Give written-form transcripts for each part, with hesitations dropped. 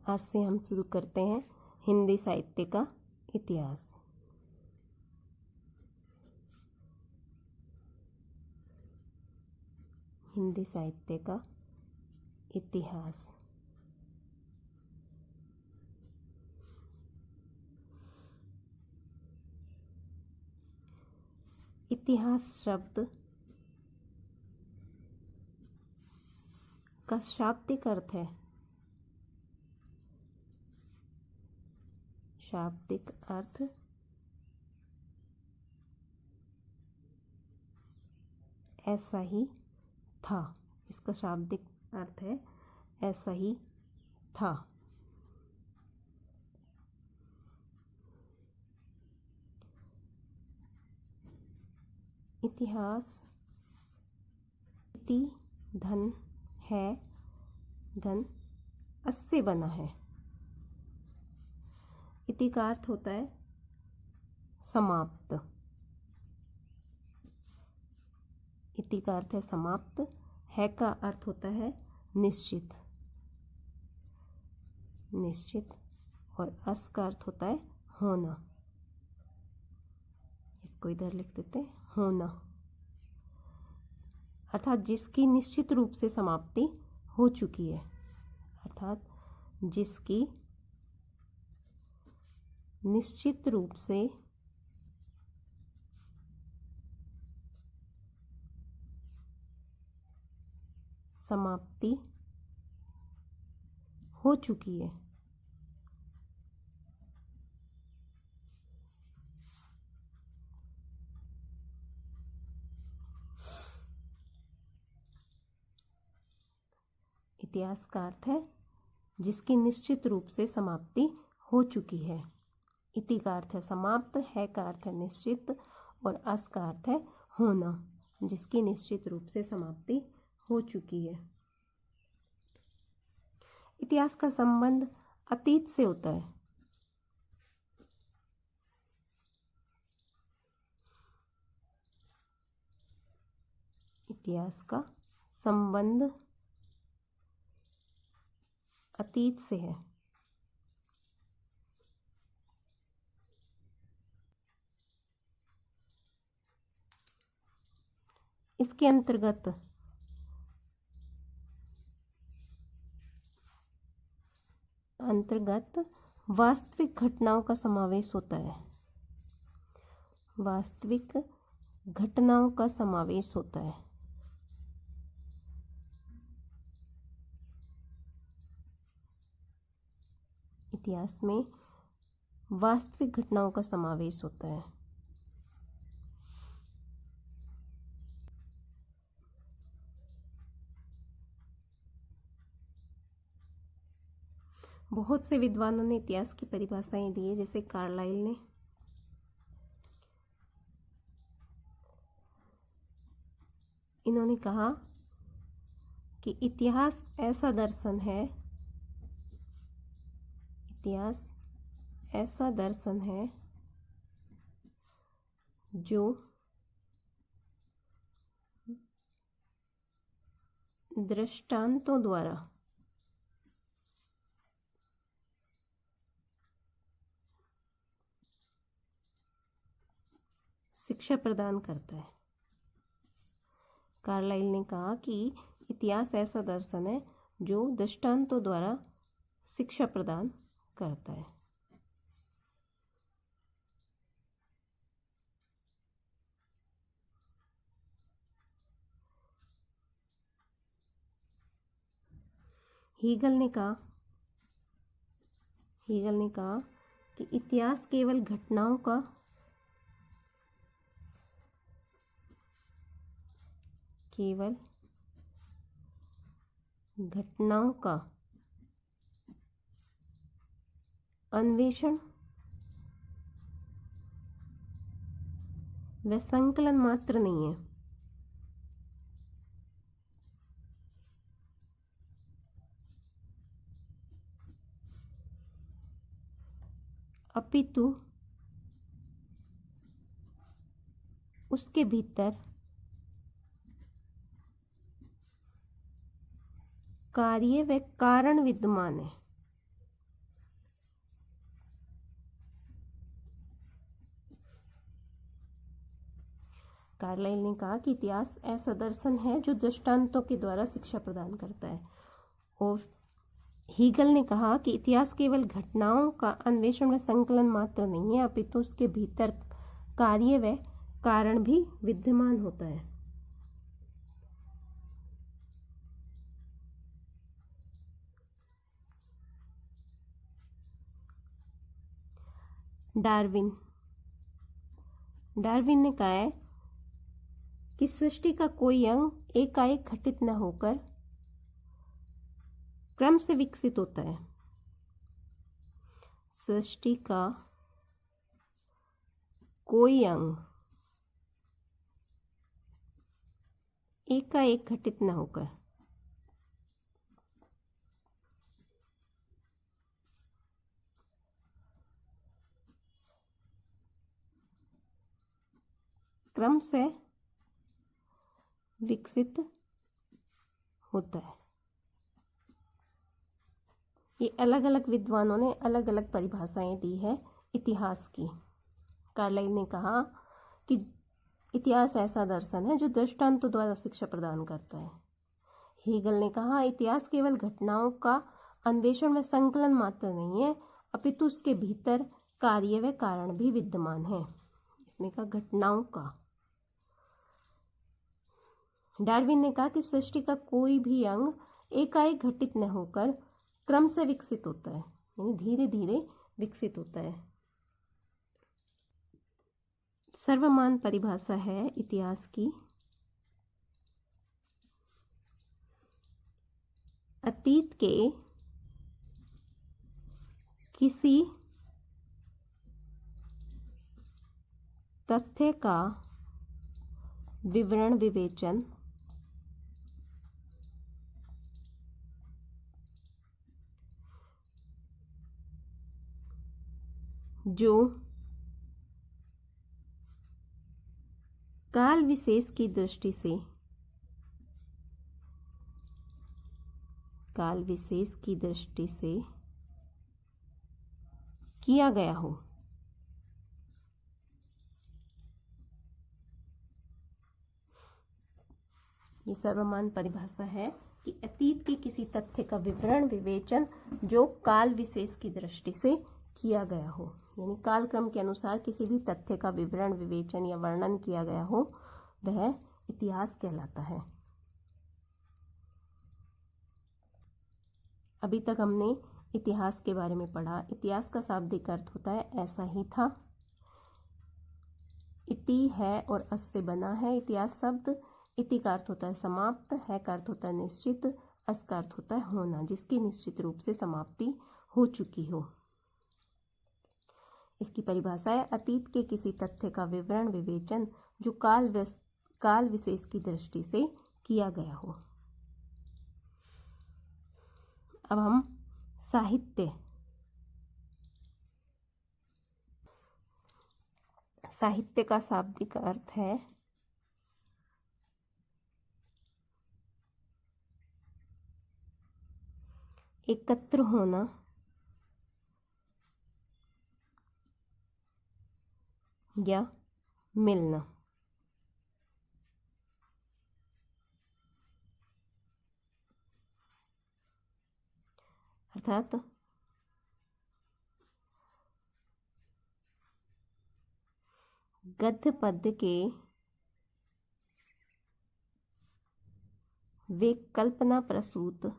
आज से हम शुरू करते हैं हिंदी साहित्य का इतिहास। हिंदी साहित्य का इतिहास। इतिहास शब्द का शाब्दिक अर्थ है। शाब्दिक अर्थ ऐसा ही था। इसका शाब्दिक अर्थ है ऐसा ही था। इतिहास इति धन है, धन अस से बना है। इति का अर्थ होता है समाप्त। इति का अर्थ है समाप्त। है का अर्थ होता है निश्चित, निश्चित। और अस का अर्थ होता है होना। इसको इधर लिख देते हैं, होना। अर्थात जिसकी निश्चित रूप से समाप्ति हो चुकी है। अर्थात जिसकी निश्चित रूप से समाप्ति हो चुकी है। इतिहास का अर्थ है जिसकी निश्चित रूप से समाप्ति हो चुकी है। इति का अर्थ है समाप्त, है का अर्थ है निश्चित और अस का अर्थ है होना, जिसकी निश्चित रूप से समाप्ति हो चुकी है। इतिहास का संबंध अतीत से होता है। इतिहास का संबंध अतीत से है। इसके अंतर्गत वास्तविक घटनाओं का समावेश होता है। वास्तविक घटनाओं का समावेश होता है। इतिहास में वास्तविक घटनाओं का समावेश होता है। बहुत से विद्वानों ने इतिहास की परिभाषाएं दी है, जैसे कार्लाइल ने। इन्होंने कहा कि इतिहास ऐसा दर्शन है, इतिहास ऐसा दर्शन है जो दृष्टांतों द्वारा शिक्षा प्रदान करता है। कार्लाइल ने कहा कि इतिहास ऐसा दर्शन है जो दृष्टांतों द्वारा शिक्षा प्रदान करता है। हीगल ने कहा कि इतिहास केवल घटनाओं का अन्वेषण व संकलन मात्र नहीं है, अपितु उसके भीतर कार्य व कारण विद्यमान है। कार्लाइल ने कहा कि इतिहास ऐसा दर्शन है जो दृष्टांतों के द्वारा शिक्षा प्रदान करता है। और हीगल ने कहा कि इतिहास केवल घटनाओं का अन्वेषण व संकलन मात्र नहीं है, अपितु उसके भीतर कार्य व कारण भी विद्यमान होता है। डार्विन ने कहा है कि सृष्टि का कोई अंग एकाएक घटित न होकर क्रम से विकसित होता है। सृष्टि का कोई अंग एकाएक घटित न होकर क्रम से विकसित होता है। ये अलग अलग विद्वानों ने अलग अलग परिभाषाएं दी है इतिहास की। कार्लाइल ने कहा कि इतिहास ऐसा दर्शन है जो दृष्टांतों द्वारा शिक्षा प्रदान करता है। हीगल ने कहा इतिहास केवल घटनाओं का अन्वेषण व संकलन मात्र नहीं है, अपितु उसके भीतर कार्य व कारण भी विद्यमान है। इसने कहा घटनाओं का। डार्विन ने कहा कि सृष्टि का कोई भी अंग एकाएक घटित न होकर क्रम से विकसित होता है, यानी धीरे धीरे विकसित होता है। सर्वमान्य परिभाषा है इतिहास की, अतीत के किसी तथ्य का विवरण विवेचन जो काल विशेष की दृष्टि से किया गया हो। ये सर्वमान्य परिभाषा है कि अतीत के किसी तथ्य का विवरण विवेचन जो काल विशेष की दृष्टि से किया गया हो, यानी कालक्रम के अनुसार किसी भी तथ्य का विवरण विवेचन या वर्णन किया गया हो, वह इतिहास कहलाता है। अभी तक हमने इतिहास के बारे में पढ़ा। इतिहास का शाब्दिक अर्थ होता है ऐसा ही था। इति है और अस से बना है इतिहास शब्द। इति का अर्थ होता है समाप्त, है का अर्थ होता है निश्चित, अस का अर्थ होता है होना, जिसकी निश्चित रूप से समाप्ति हो चुकी हो। इसकी परिभाषा है अतीत के किसी तथ्य का विवरण विवेचन जो काल विशेष की दृष्टि से किया गया हो। अब हम साहित्य का शाब्दिक अर्थ है एकत्र होना, या मिलना। अर्थात गद्य पद्य के वे कल्पना प्रसूत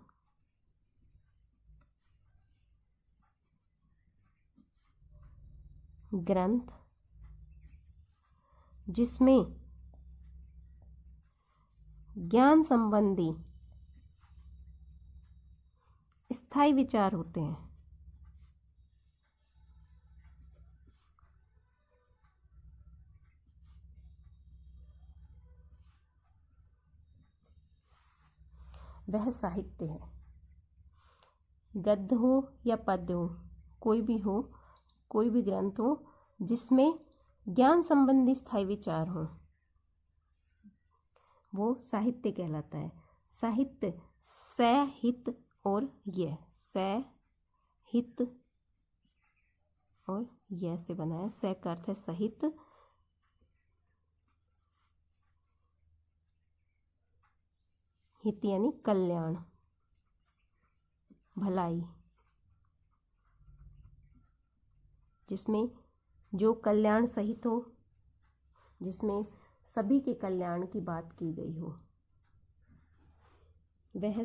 ग्रंथ जिसमें ज्ञान संबंधी स्थायी विचार होते हैं, वह साहित्य है। गद्य हो या पद्य हो, कोई भी ग्रंथ हो जिसमें ज्ञान संबंधी स्थायी विचार हो, वो साहित्य कहलाता है। साहित्य सहित और यह, सहित और यह से बना है। स का अर्थ है सहित, हित यानी कल्याण, भलाई, जिसमें जो कल्याण सहित हो, जिसमें सभी के कल्याण की बात की गई हो, वह